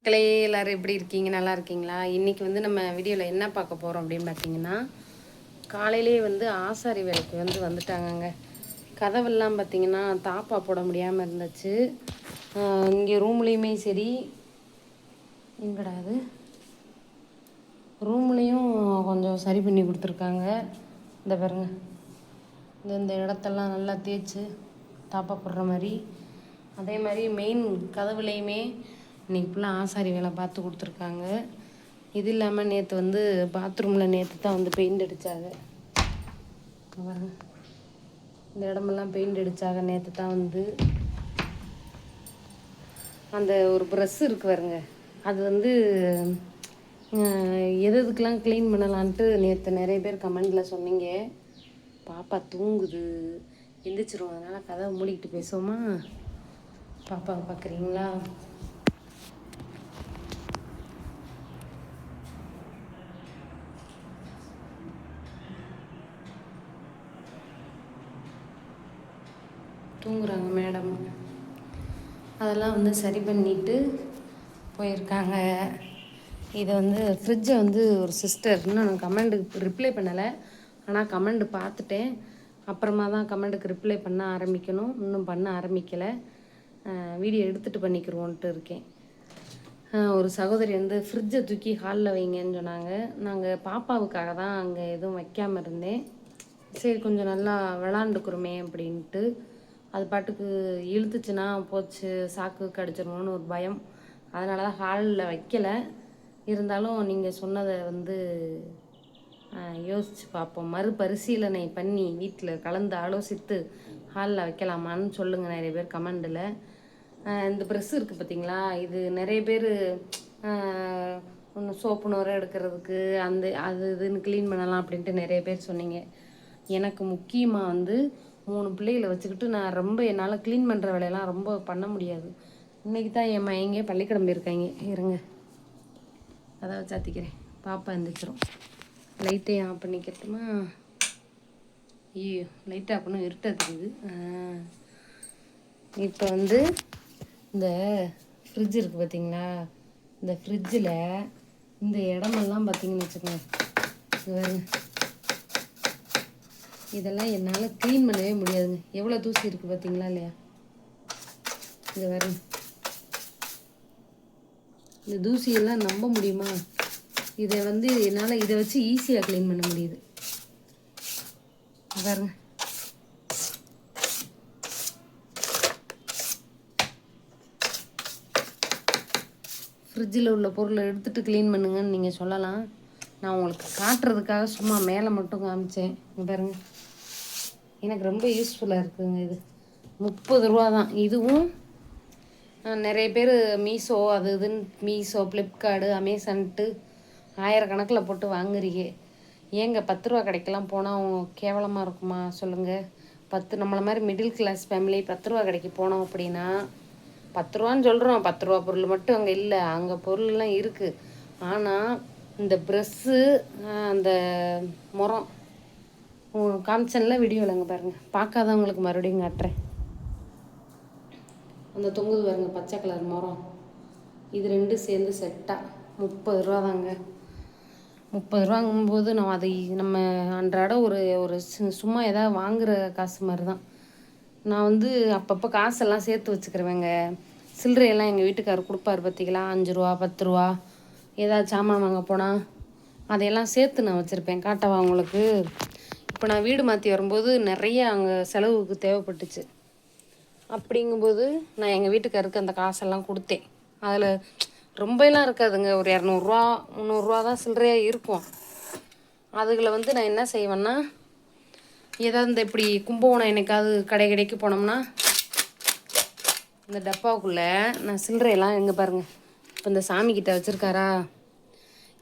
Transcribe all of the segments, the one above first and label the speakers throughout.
Speaker 1: மக்களே எல்லோரும் எப்படி இருக்கீங்க? நல்லா இருக்கீங்களா? இன்றைக்கி வந்து நம்ம வீடியோவில் என்ன பார்க்க போகிறோம் அப்படின்னு பார்த்தீங்கன்னா, காலையிலே வந்து ஆசாரி வேலைக்கு வந்துட்டாங்கங்க. கதவெல்லாம் பார்த்திங்கன்னா தாப்பா போட முடியாமல் இருந்துச்சு. இங்கே ரூம்லேயுமே சரி, எங்கடா அது, ரூம்லேயும் கொஞ்சம் சரி பண்ணி கொடுத்துருக்காங்க. இந்த பாருங்க, இந்த இடத்தெல்லாம் நல்லா தேய்ச்சி தாப்பா போடுற மாதிரி. அதே மாதிரி மெயின் கதவுலேயுமே இன்றைக்கி ஃபுல்லாக ஆசாரி வேலை பார்த்து கொடுத்துருக்காங்க. இது இல்லாமல் நேற்று வந்து பாத்ரூமில் நேற்று தான் வந்து பெயிண்ட் அடித்தாங்க. பாருங்க, இந்த இடமெல்லாம் பெயிண்ட் அடித்தாங்க நேற்று தான் வந்து. அந்த ஒரு ப்ரெஷ் இருக்கு பாருங்க, அது வந்து எதுக்கெலாம் க்ளீன் பண்ணலான்ட்டு நேற்று நிறைய பேர் கமெண்டில் சொன்னீங்க. பாப்பா தூங்குது, எந்திரிச்சிரும், அதனால் கதவை மூடிக்கிட்டு பேசுவோமா? பாப்பாவை பார்க்குறீங்களா? தூங்குறாங்க மேடம். அதெல்லாம் வந்து சரி பண்ணிவிட்டு போயிருக்காங்க. இதை வந்து ஃப்ரிட்ஜை வந்து ஒரு சிஸ்டர் இன்னும் நான் கமெண்டுக்கு ரிப்ளை பண்ணலை, ஆனால் கமெண்டு பார்த்துட்டேன். அப்புறமா தான் கமெண்டுக்கு ரிப்ளை பண்ண ஆரம்பிக்கணும், இன்னும் பண்ண ஆரம்பிக்கலை. வீடியோ எடுத்துகிட்டு பண்ணிக்கிறோன்ட்டு இருக்கேன். ஒரு சகோதரி வந்து ஃப்ரிட்ஜை தூக்கி ஹாலில் வைங்கன்னு சொன்னாங்க. நாங்கள் பாப்பாவுக்காக தான் அங்கே எதுவும் வைக்காமல் இருந்தேன். சரி கொஞ்சம் நல்லா விளாண்டுக்குறோமே அப்படின்ட்டு. அது பாட்டுக்கு இழுத்துச்சுன்னா போச்சு, சாக்கு கடிச்சிடணும்னு ஒரு பயம். அதனால தான் ஹாலில் வைக்கலை. இருந்தாலும் நீங்கள் சொன்னதை வந்து யோசித்து பார்ப்போம், மறுபரிசீலனை பண்ணி வீட்டில் கலந்து ஆலோசித்து ஹாலில் வைக்கலாமான்னு சொல்லுங்கள் நிறைய பேர் கமெண்டில். இந்த ப்ரெஸ் இருக்குது பார்த்தீங்களா, இது நிறைய பேர் ஒன்று சோப்பு நோரை எடுக்கிறதுக்கு அது இதுன்னு க்ளீன் பண்ணலாம் அப்படின்ட்டு நிறைய பேர் சொன்னீங்க. எனக்கு முக்கியமாக வந்து 3 பிள்ளைகளை வச்சுக்கிட்டு நான் ரொம்ப என்னால் க்ளீன் பண்ணுற வேலையெல்லாம் ரொம்ப பண்ண முடியாது. இன்றைக்கி தான் என் மையங்க பள்ளிக்கூடம் போயிருக்காங்க. இருங்க, அதாவது சாத்திக்கிறேன், பாப்பா எழுந்திரிச்சிரும். லைட்டையும் ஆஃப் பண்ணிக்கிறதுமா? ஐயோ, லைட் ஆஃப் பண்ண இருட்டதுக்குது. இப்போ வந்து இந்த ஃப்ரிட்ஜ் இருக்குது பார்த்தீங்களா, இந்த ஃப்ரிட்ஜில் இந்த இடமெல்லாம் பார்த்தீங்கன்னு வச்சுக்கோங்க, இதெல்லாம் என்னால் க்ளீன் பண்ணவே முடியாதுங்க. எவ்வளோ தூசி இருக்குது பார்த்தீங்களா இல்லையா? இங்கே பாருங்க, இந்த தூசியெல்லாம் நம்ப முடியுமா? இதை வந்து என்னால் இதை வச்சு ஈஸியாக க்ளீன் பண்ண முடியுது. பாருங்க, ஃப்ரிட்ஜில் உள்ள பொருளை எடுத்துகிட்டு க்ளீன் பண்ணுங்கன்னு நீங்கள் சொல்லலாம். நான் உங்களுக்கு காட்டுறதுக்காக சும்மா மேலே மட்டும் காமிச்சேன். பாருங்க, எனக்கு ரொம்ப யூஸ்ஃபுல்லாக இருக்குதுங்க. இது 30 ரூபா தான். இதுவும் நிறைய பேர் மீஷோ அது இதுன்னு மீஷோ, ஃப்ளிப்கார்டு, அமேசான்ட்டு ஆயிரக்கணக்கில் போட்டு வாங்குறீங்க. ஏங்க 10 ரூபா கடைக்கெல்லாம் போனால் கேவலமாக இருக்குமா சொல்லுங்கள்? நம்மளை மாதிரி மிடில் கிளாஸ் ஃபேமிலி 10 ரூபா கடைக்கு போனோம் அப்படின்னா, 10 ரூபான்னு சொல்கிறோம், 10 ரூபா பொருள் மட்டும் அங்கே இல்லை, அங்கே பொருள்லாம் இருக்குது. ஆனால் இந்த ப்ரெஸ்ஸு, அந்த முறம் காமிச்சனில் வீடியோவில் அங்கே பாருங்கள், பார்க்காதவங்களுக்கு மறுபடியும் காட்டுறேன். அந்த தொங்குது பாருங்க பச்சை கலர் முறம், இது 2 சேர்ந்து செட்டாக 30 ரூபா தாங்க. 30 ரூபாங்கும்போது நம்ம அன்றாட ஒரு சும்மா எதாவது வாங்குகிற காசு மாதிரி தான். நான் வந்து அப்பப்போ காசெல்லாம் சேர்த்து வச்சுக்கிறேங்க. சில்லறையெல்லாம் எங்கள் வீட்டுக்காரர் கொடுப்பார் பார்த்தீங்களா, 5 ரூபா 10 ரூபா ஏதாவது சாமான் வாங்க போனால் அதையெல்லாம் சேர்த்து நான் வச்சுருப்பேன். காட்டவா உங்களுக்கு? இப்போ நான் வீடு மாற்றி வரும்போது நிறைய அங்கே செலவுக்கு தேவைப்பட்டுச்சு. அப்படிங்கும்போது நான் எங்கள் வீட்டுக்காருக்கு அந்த காசெல்லாம் கொடுத்தேன். அதில் ரொம்பலாம் இருக்காதுங்க, ஒரு 200 300 தான் சில்லறையாக இருக்கும். அதுகளை வந்து நான் என்ன செய்வேன்னா, ஏதாவது இந்த இப்படி கும்பகோணம் என்னைக்காவது கடைக்கு போனோம்னா இந்த டப்பாவுக்குள்ளே நான் சில்லறையெல்லாம் எங்கே பாருங்கள், இப்போ இந்த சாமிக்கிட்ட வச்சுருக்காரா,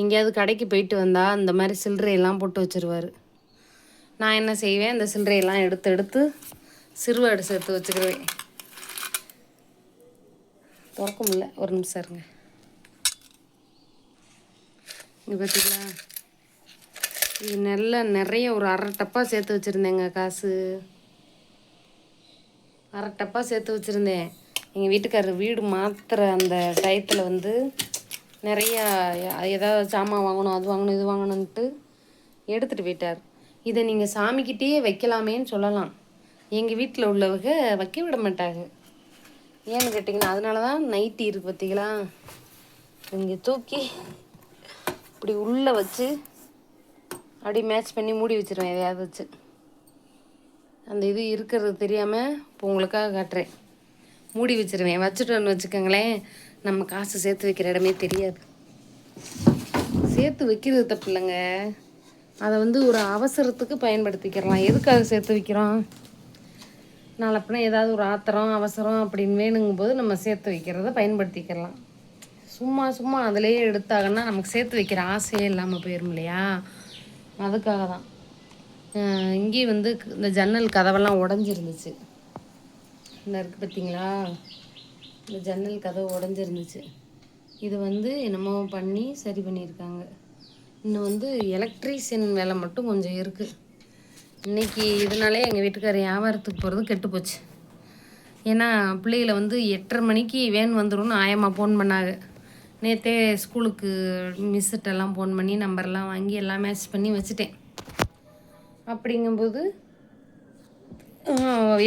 Speaker 1: எங்கேயாவது கடைக்கு போயிட்டு வந்தால் இந்த மாதிரி சில்லறையெல்லாம் போட்டு வச்சுருவார். நான் என்ன செய்வேன், இந்த சில்லறையெல்லாம் எடுத்து சிறுவாடு சேர்த்து வச்சுக்கிடுவேன். திறக்க முடியல, ஒரு நிமிஷம் இருங்க. இங்கே பார்த்தீங்களா, இது நிறைய ஒரு 1/2 டப்பா சேர்த்து வச்சுருந்தேங்க. காசு 1/2 டப்பா சேர்த்து வச்சுருந்தேன். எங்கள் வீட்டுக்காரர் வீடு மாற்றுற அந்த டயத்தில் வந்து நிறையா ஏதாவது சாமான் வாங்கணும், அது வாங்கணும், இது வாங்கணுன்ட்டு எடுத்துகிட்டு போயிட்டார். இதை நீங்கள் சாமிக்கிட்டேயே வைக்கலாமேன்னு சொல்லலாம். எங்கள் வீட்டில் உள்ளவங்க வைக்க விட மாட்டாங்க. ஏன்னு கேட்டிங்கன்னா, அதனால தான் நைட்டி இருக்குது பார்த்தீங்களா, இங்கே தூக்கி இப்படி உள்ளே வச்சு அப்படி மேட்ச் பண்ணி மூடி வச்சுருவேன். எதையாவது வச்சு அந்த இது இருக்கிறது தெரியாமல் இப்போ உங்களுக்காக காட்டுறேன். மூடி வச்சுருவேன். வச்சுட்டோன்னு வச்சுக்கோங்களேன், நம்ம காசு சேர்த்து வைக்கிற இடமே தெரியாது. சேர்த்து வைக்கிறது தப்பு இல்லைங்க, அதை வந்து ஒரு அவசரத்துக்கு பயன்படுத்திக்கிறலாம். எதுக்காக சேர்த்து வைக்கிறோம்? நாளப்பினா ஏதாவது ஒரு ஆத்திரம் அவசரம் அப்படின்னு வேணுங்கும் போது நம்ம சேர்த்து வைக்கிறத பயன்படுத்திக்கலாம். சும்மா சும்மா அதிலேயே எடுத்தாங்கன்னா நமக்கு சேர்த்து வைக்கிற ஆசையே இல்லாமல் போயிடும் இல்லையா? அதுக்காக தான். இங்கேயும் வந்து இந்த ஜன்னல் கதவெல்லாம் உடஞ்சிருந்துச்சு. இந்த இருக்குது பார்த்தீங்களா, இந்த ஜன்னல் கதவு உடஞ்சிருந்துச்சு. இது வந்து என்னமோ பண்ணி சரி பண்ணியிருக்காங்க. இன்னும் வந்து எலக்ட்ரீஷியன் வேலை மட்டும் கொஞ்சம் இருக்குது. இன்றைக்கி இதனாலே எங்கள் வீட்டுக்காரர் வியாபாரத்துக்கு போகிறது கெட்டு போச்சு. ஏன்னா பிள்ளைகளை வந்து 8:30 மணிக்கு வேன் வந்துடும்னு ஆயம்மா ஃபோன் பண்ணாங்க. நேற்றே ஸ்கூலுக்கு மிஸ்ஸிட்டெல்லாம் ஃபோன் பண்ணி நம்பர்லாம் வாங்கி எல்லாம் மேட்ச் பண்ணி வச்சுட்டேன். அப்படிங்கும்போது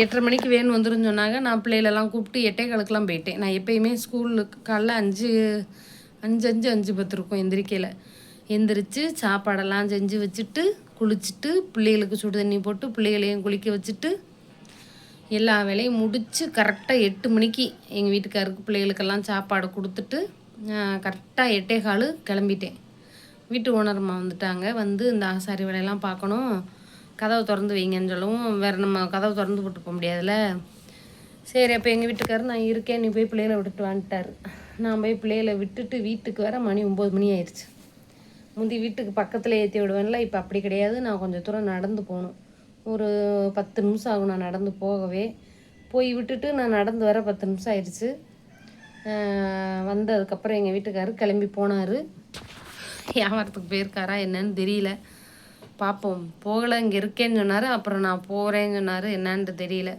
Speaker 1: 8:30 மணிக்கு வேன் வந்துடும் சொன்னாங்க. நான் பிள்ளைகளெல்லாம் கூப்பிட்டு 8:15 போயிட்டேன். நான் எப்போயுமே ஸ்கூலுக்கு காலைல 5:10 இருக்கும் எந்திரிக்கையில். எந்திரிச்சு சாப்பாடெல்லாம் செஞ்சு வச்சுட்டு குளிச்சுட்டு பிள்ளைகளுக்கு சுடு தண்ணி போட்டு பிள்ளைகளையும் குளிக்க வச்சுட்டு எல்லா வேலையும் முடித்து கரெக்டாக 8 மணிக்கு எங்கள் வீட்டுக்காருக்கு பிள்ளைகளுக்கெல்லாம் சாப்பாடு கொடுத்துட்டு கரெக்டாக 8:15 கிளம்பிட்டேன். வீட்டு ஓனர்மா வந்துட்டாங்க. வந்து இந்த ஆசாரி வேலையெல்லாம் பார்க்கணும், கதவை திறந்து வைங்கன்னு சொல்லவும் வேறு நம்ம கதவை திறந்து போட்டு போக முடியாதுல்ல. சரி, அப்போ எங்கள் வீட்டுக்காரர் நான் இருக்கேன், நீ போய் பிள்ளைகளை விட்டுட்டு வந்துட்டார். நான் போய் பிள்ளைகளை விட்டுட்டு வீட்டுக்கு வர மணி 9 மணி ஆயிடுச்சு. முந்தி வீட்டுக்கு பக்கத்தில் ஏற்றி விடுவேன்ல, இப்போ அப்படி கிடையாது. நான் கொஞ்சம் தூரம் நடந்து போகணும். ஒரு 10 நிமிஷம் ஆகும் நான் நடந்து போகவே. போய் விட்டுட்டு நான் நடந்து வர 10 நிமிஷம் ஆயிடுச்சு. வந்ததுக்கப்புறம் எங்கள் வீட்டுக்காரர் கிளம்பி போனார். வியாபாரத்துக்கு போயிருக்காரா என்னன்னு தெரியல, பார்ப்போம். போகலை, இங்கே இருக்கேன்னு சொன்னார். அப்புறம் நான் போகிறேன்னு சொன்னார், என்னன்னு தெரியல.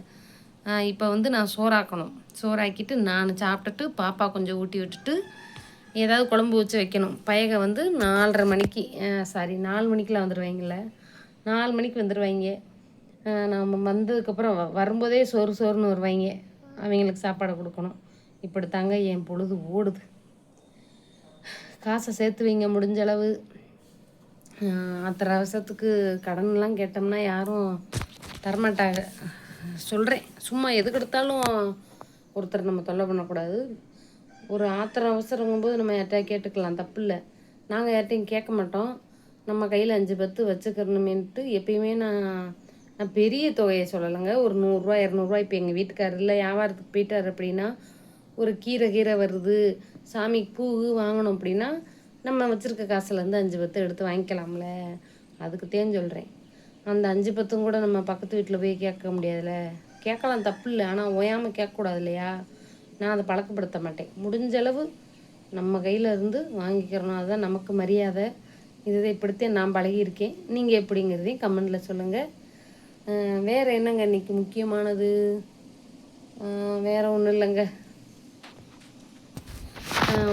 Speaker 1: இப்போ வந்து நான் சோறாக்கணும். சோறாக்கிட்டு நான் சாப்பிட்டுட்டு பாப்பா கொஞ்சம் ஊட்டி விட்டுட்டு ஏதாவது குழம்பு வச்சு வைக்கணும். பயக வந்து 4:30 மணிக்கு 4 மணிக்கெலாம் வந்துடுவாங்கல்ல, 4 மணிக்கு வந்துடுவாங்க. நம்ம வந்ததுக்கப்புறம் வரும்போதே சோறுன்னு வருவாங்க. அவங்களுக்கு சாப்பாடை கொடுக்கணும். இப்படி தாங்க என் பொழுது ஓடுது. காசை சேர்த்து வைங்க முடிஞ்ச அளவு. அத்தனை அவசரத்துக்கு கடன்லாம் கேட்டோம்னா யாரும் தரமாட்டாங்க. சொல்கிறேன், சும்மா எதுக்கு எடுத்தாலும் ஒருத்தர் நம்ம தொல்லை பண்ணக்கூடாது. ஒரு ஆத்திரம் அவசரங்கும்போது நம்ம யார்கிட்ட கேட்டுக்கலாம், தப்பு இல்லை. நாங்கள் யார்கிட்டையும் கேட்க மாட்டோம். நம்ம கையில் 5-10 வச்சுக்கிறணுமேன்ட்டு எப்பயுமே நான் பெரிய தொகையை சொல்லலைங்க. ஒரு 100 ரூபா 200 இப்போ எங்கள் வீட்டுக்காரர் இல்லை வியாபாரத்துக்கு போயிட்டார் அப்படின்னா, ஒரு கீரை வருது, சாமிக்கு பூ வாங்கணும் அப்படின்னா நம்ம வச்சுருக்க காசுலேருந்து 5-10 எடுத்து வாங்கிக்கலாம்ல. அதுக்குத்தான் சொல்கிறேன். அந்த 5-10 கூட நம்ம பக்கத்து வீட்டில் போய் கேட்க முடியாதுல்ல. கேட்கலாம், தப்பு இல்லை. ஆனால் ஓயாமல் கேட்கக்கூடாது இல்லையா? நான் அதை பழக்கப்படுத்த மாட்டேன். முடிஞ்சளவு நம்ம கையில் இருந்து வாங்கிக்கிறணும், அதுதான் நமக்கு மரியாதை. இதை இப்படித்தான் நான் பழகியிருக்கேன். நீங்கள் எப்படிங்கிறதையும் கமெண்டில் சொல்லுங்கள். வேறு என்னங்க இன்றைக்கி முக்கியமானது? வேறு ஒன்றும் இல்லைங்க.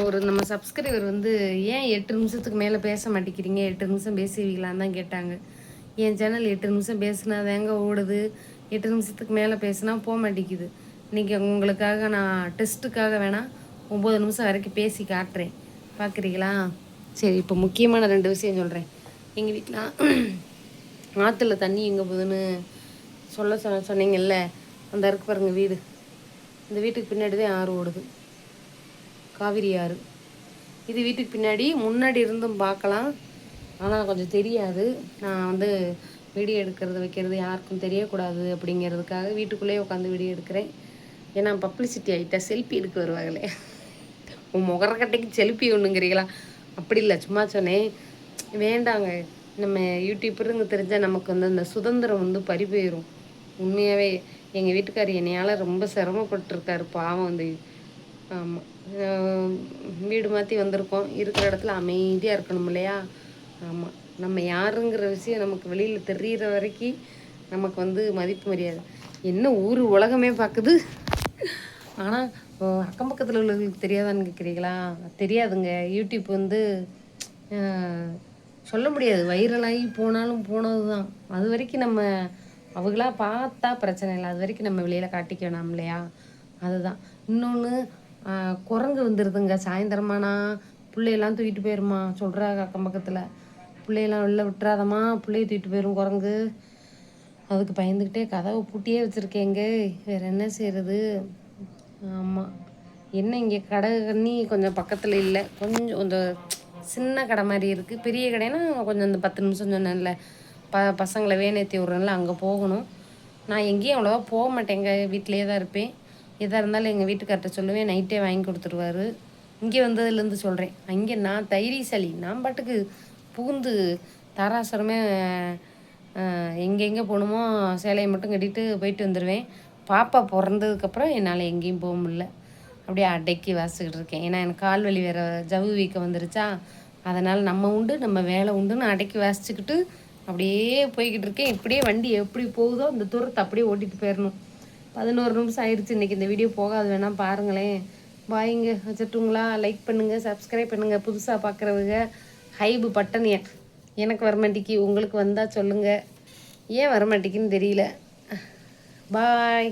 Speaker 1: ஒரு நம்ம சப்ஸ்கிரைபர் வந்து ஏன் 8 நிமிஷத்துக்கு மேலே பேச மாட்டேங்கிறீங்க, 8 நிமிஷம் பேசுவீங்களான்னு தான் கேட்டாங்க. என் சேனல் 8 நிமிஷம் பேசுனா தாங்க ஓடுது. 8 நிமிஷத்துக்கு மேலே பேசுனா போக மாட்டேங்குது. இன்றைக்கி உங்களுக்காக நான் டெஸ்ட்டுக்காக வேணால் 9 நிமிஷம் வரைக்கும் பேசி காட்டுறேன், பார்க்குறீங்களா? சரி, இப்போ முக்கியமான 2 விஷயம் சொல்கிறேன். எங்கள் வீட்டில் ஆற்றுல தண்ணி எங்கே போகுதுன்னு சொன்னீங்கல்ல, அந்த இருக்கு பாருங்க வீடு, இந்த வீட்டுக்கு பின்னாடி தான் ஆறு ஓடுது, காவிரி ஆறு. இது வீட்டுக்கு பின்னாடி முன்னாடி இருந்தும் பார்க்கலாம், ஆனால் கொஞ்சம் தெரியாது. நான் வந்து வீடியோ எடுக்கிறது வைக்கிறது யாருக்கும் தெரியக்கூடாது அப்படிங்கிறதுக்காக வீட்டுக்குள்ளேயே உட்காந்து வீடியோ எடுக்கிறேன். ஏன்னா பப்ளிசிட்டி ஆகிட்டா செல்ஃபி எடுக்க வருவாங்களே. உன் முகரக்கட்டைக்கு செல்ஃபி ஒன்றுங்கிறீங்களா? அப்படி இல்லை, சும்மா சொன்னேன். வேண்டாங்க, நம்ம யூடியூப்பருங்க தெரிஞ்சால் நமக்கு வந்து அந்த சுதந்திரம் வந்து பறி போயிடும். உண்மையாகவே எங்கள் வீட்டுக்காரர் என்னையால் ரொம்ப சிரமப்பட்டுருக்காரு பாவம். வந்து ஆமாம், வீடு மாற்றி வந்திருக்கோம், இருக்கிற இடத்துல அமைதியாக இருக்கணும் இல்லையா? ஆமாம், நம்ம யாருங்கிற விஷயம் நமக்கு வெளியில் தெரிகிற வரைக்கும் நமக்கு வந்து மதிப்பு மரியாதை என்ன ஊர் உலகமே பார்க்குது. ஆனால் அக்கம் பக்கத்தில் உள்ளவர்களுக்கு தெரியாதான்னு கேட்குறீங்களா? தெரியாதுங்க. யூடியூப் வந்து சொல்ல முடியாது, வைரலாகி போனாலும் போனது தான். அது வரைக்கும் நம்ம அவங்களா பார்த்தா பிரச்சனை இல்லை, அது வரைக்கும் நம்ம வெளியில் காட்டிக்க வேணாம் இல்லையா? அதுதான். இன்னொன்று, குரங்கு வந்துடுதுங்க சாயந்தரமானா, பிள்ளையெல்லாம் தூக்கிட்டு போயிருமா சொல்கிறாங்க அக்கம் பக்கத்தில். பிள்ளையெல்லாம் வெளில விட்டுறாதம்மா, பிள்ளைய தூக்கிட்டு போயிடும் குரங்கு. அதுக்கு பயந்துக்கிட்டே கதவை பூட்டியே வச்சுருக்கேங்க. வேறு என்ன செய்கிறது? ஆமாம். என்ன இங்கே கடை கண்ணி கொஞ்சம் பக்கத்தில் இல்லை, கொஞ்சம் இந்த சின்ன கடை மாதிரி இருக்குது. பெரிய கடைனா கொஞ்சம் இந்த 10 நிமிஷம் சொன்னேன்ல, பசங்களை வேணேற்றி விட்றேன்ல, அங்கே போகணும். நான் எங்கேயும் அவ்வளோவா போக மாட்டேங்க, வீட்டிலேயே தான் இருப்பேன். எதாக இருந்தாலும் எங்கள் வீட்டுக்கார்ட்ட சொல்லுவேன், நைட்டே வாங்கி கொடுத்துருவாரு. இங்கே வந்ததுலேருந்து சொல்கிறேன், அங்கே நான் தைரியசாலி, நான் பாட்டுக்கு புகுந்து தாராசுரமே எங்கெங்கே போகணுமோ சேலையை மட்டும் கட்டிட்டு போயிட்டு வந்துடுவேன். பாப்பா பிறந்ததுக்கப்புறம் என்னால் எங்கேயும் போக முடியல, அப்படியே அடக்கி வாசிக்கிட்டு இருக்கேன். ஏன்னா எனக்கு கால் வலி வேறு, ஜவ்வு வீக்கம் வந்துருச்சா, அதனால் நம்ம உண்டு நம்ம வேலை உண்டுன்னு அடக்கி வாசிச்சுக்கிட்டு அப்படியே போய்கிட்டு இருக்கேன். இப்படியே வண்டி எப்படி போகுதோ அந்த தூரத்தை அப்படியே ஓட்டிகிட்டு போயிடணும். 11 நிமிஷம் ஆயிடுச்சு. இன்றைக்கி இந்த வீடியோ போகாது, வேணால் பாருங்களேன். பாய்ங்க, வச்சுட்டுங்களா? லைக் பண்ணுங்கள், சப்ஸ்கிரைப் பண்ணுங்கள். புதுசாக பார்க்குறவங்க ஹைபு பட்டன் எனக்கு வரமாட்டிக்கு, உங்களுக்கு வந்தால் சொல்லுங்கள். ஏன் வரமாட்டிக்குன்னு தெரியல. பாய்.